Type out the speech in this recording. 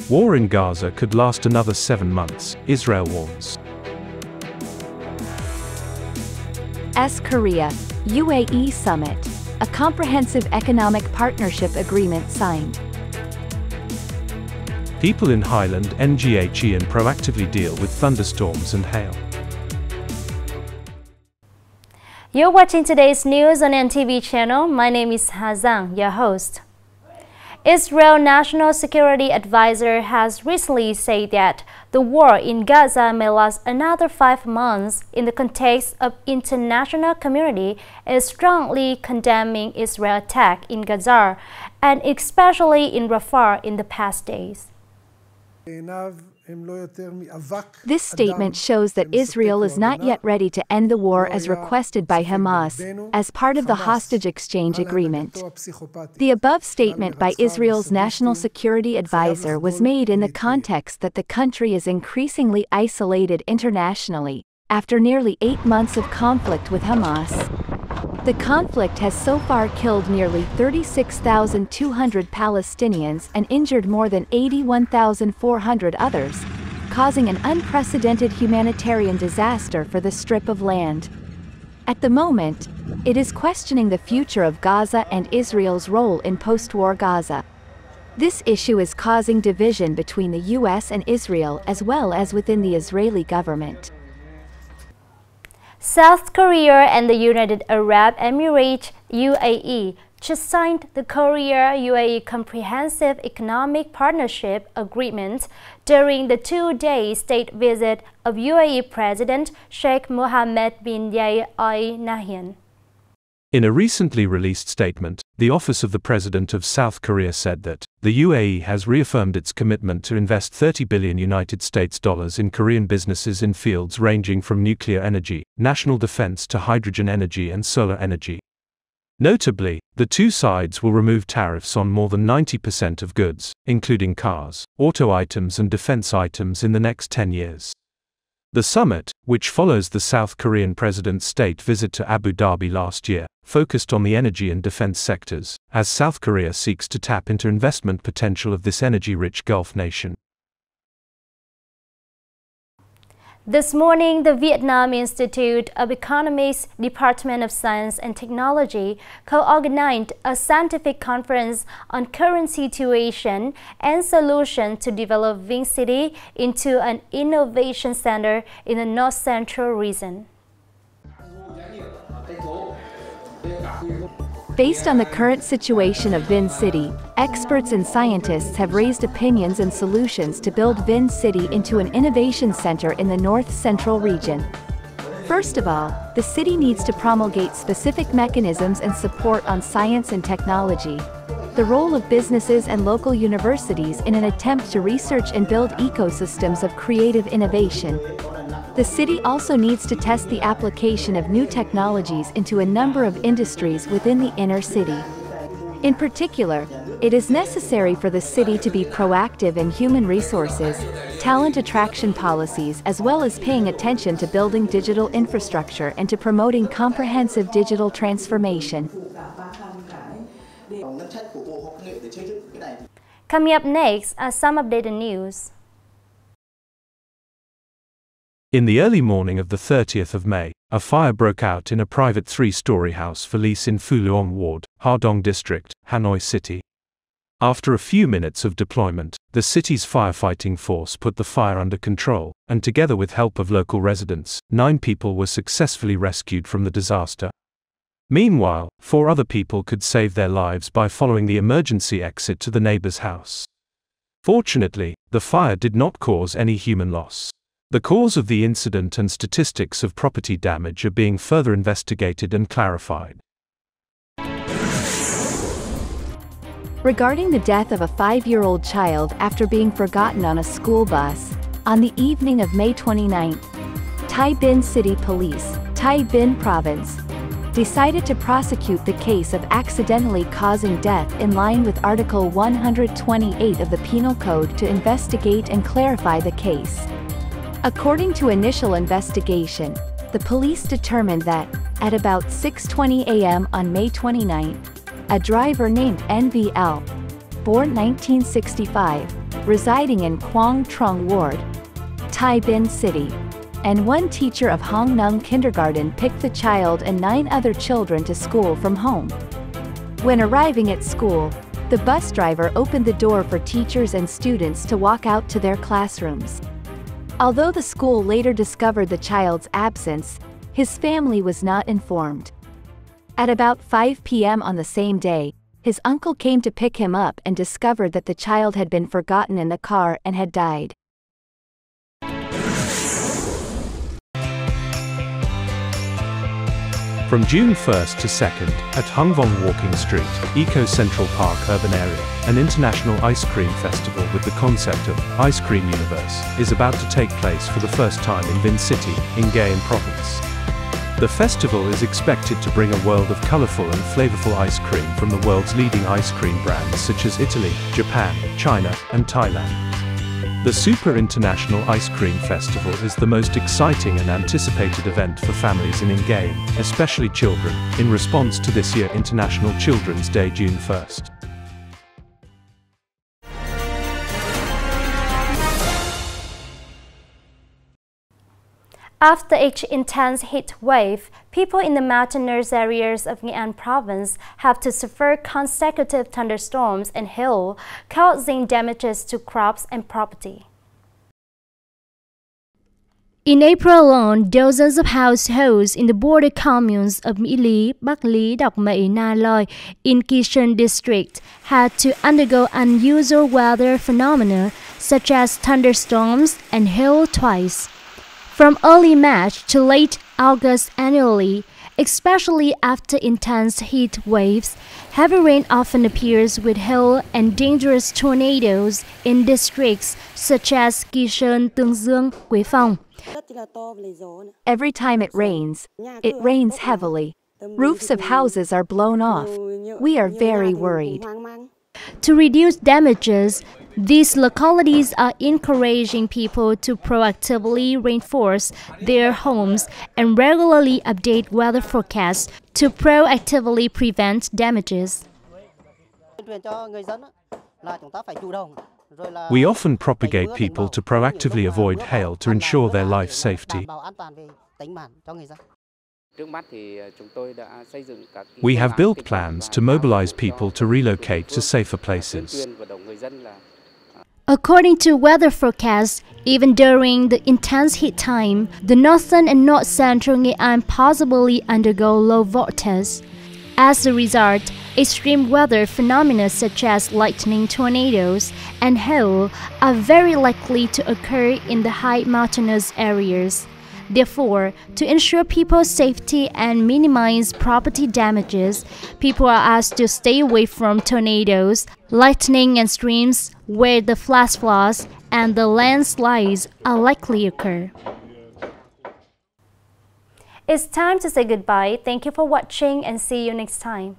War in Gaza could last another 7 months, Israel warns. Korea, UAE summit. A comprehensive economic partnership agreement signed. People in Highland, NGHE and proactively deal with thunderstorms and hail. You're watching today's news on NTV channel. My name is Hazang, your host. Israel National Security Advisor has recently said that the war in Gaza may last another 5 months. In the context of international community is strongly condemning Israel's attack in Gaza and especially in Rafah in the past days. This statement shows that Israel is not yet ready to end the war as requested by Hamas, as part of the hostage exchange agreement. The above statement by Israel's National Security Advisor was made in the context that the country is increasingly isolated internationally, after nearly 8 months of conflict with Hamas. The conflict has so far killed nearly 36,200 Palestinians and injured more than 81,400 others, causing an unprecedented humanitarian disaster for the strip of land. At the moment, it is questioning the future of Gaza and Israel's role in post-war Gaza. This issue is causing division between the US and Israel as well as within the Israeli government. South Korea and the United Arab Emirates (UAE) just signed the Korea-UAE Comprehensive Economic Partnership Agreement during the 2-day state visit of UAE President Sheikh Mohammed bin Zayed Al Nahyan. In a recently released statement, the Office of the President of South Korea said that the UAE has reaffirmed its commitment to invest $30 billion in Korean businesses in fields ranging from nuclear energy, national defense to hydrogen energy and solar energy. Notably, the two sides will remove tariffs on more than 90% of goods, including cars, auto items and defense items in the next 10 years. The summit, which follows the South Korean president's state visit to Abu Dhabi last year, focused on the energy and defense sectors, as South Korea seeks to tap into investment potential of this energy-rich Gulf nation. This morning, the Vietnam Institute of Economics Department of Science and Technology co-organized a scientific conference on current situation and solution to develop Vinh City into an innovation center in the north-central region. Based on the current situation of Vinh City, experts and scientists have raised opinions and solutions to build Vinh City into an innovation center in the north-central region. First of all, the city needs to promulgate specific mechanisms and support on science and technology, the role of businesses and local universities in an attempt to research and build ecosystems of creative innovation. The city also needs to test the application of new technologies into a number of industries within the inner city. In particular, it is necessary for the city to be proactive in human resources, talent attraction policies, as well as paying attention to building digital infrastructure and to promoting comprehensive digital transformation. Coming up next are some updated news. In the early morning of the 30th of May, a fire broke out in a private 3-story house for lease in Phu Luong Ward, Ha Dong District, Hanoi City. After a few minutes of deployment, the city's firefighting force put the fire under control, and together with help of local residents, 9 people were successfully rescued from the disaster. Meanwhile, 4 other people could save their lives by following the emergency exit to the neighbor's house. Fortunately, the fire did not cause any human loss. The cause of the incident and statistics of property damage are being further investigated and clarified. Regarding the death of a 5-year-old child after being forgotten on a school bus, on the evening of May 29, Thai Binh City Police, Thai Binh Province, decided to prosecute the case of accidentally causing death in line with Article 128 of the Penal Code to investigate and clarify the case. According to initial investigation, the police determined that, at about 6:20 a.m. on May 29, a driver named NVL, born 1965, residing in Quang Trung Ward, Tai Bin City, and one teacher of Hong Nung Kindergarten picked the child and 9 other children to school from home. When arriving at school, the bus driver opened the door for teachers and students to walk out to their classrooms. Although the school later discovered the child's absence, his family was not informed. At about 5 p.m. on the same day, his uncle came to pick him up and discovered that the child had been forgotten in the car and had died. From June 1st to 2nd, at Hung Vong Walking Street, Eco Central Park Urban Area, an international ice cream festival with the concept of Ice Cream Universe is about to take place for the first time in Vinh City, in Nghệ An province. The festival is expected to bring a world of colorful and flavorful ice cream from the world's leading ice cream brands such as Italy, Japan, China, and Thailand. The Super International Ice Cream Festival is the most exciting and anticipated event for families in Nghệ An, especially children, in response to this year's International Children's Day June 1st. After each intense heat wave, people in the mountainous areas of Nghệ An province have to suffer consecutive thunderstorms and hail, causing damages to crops and property. In April alone, dozens of households in the border communes of Mỹ Lý, Bắc Lý, Đọc Mậy, Na Loi in Kishan district had to undergo unusual weather phenomena such as thunderstorms and hail twice. From early March to late August annually, especially after intense heat waves, heavy rain often appears with hail and dangerous tornadoes in districts such as Kishan, Tương Dương, Quế Phong. Every time it rains heavily. Roofs of houses are blown off. We are very worried. To reduce damages, these localities are encouraging people to proactively reinforce their homes and regularly update weather forecasts to proactively prevent damages. We often propagate people to proactively avoid hail to ensure their life safety. We have built plans to mobilize people to relocate to safer places. According to weather forecasts, even during the intense heat time, the northern and north-central Nghệ An possibly undergo low voltage. As a result, extreme weather phenomena such as lightning, tornadoes, and hail are very likely to occur in the high mountainous areas. Therefore, to ensure people's safety and minimize property damages, people are asked to stay away from tornadoes, lightning and streams where the flash floods and the landslides are likely to occur. It's time to say goodbye. Thank you for watching and see you next time.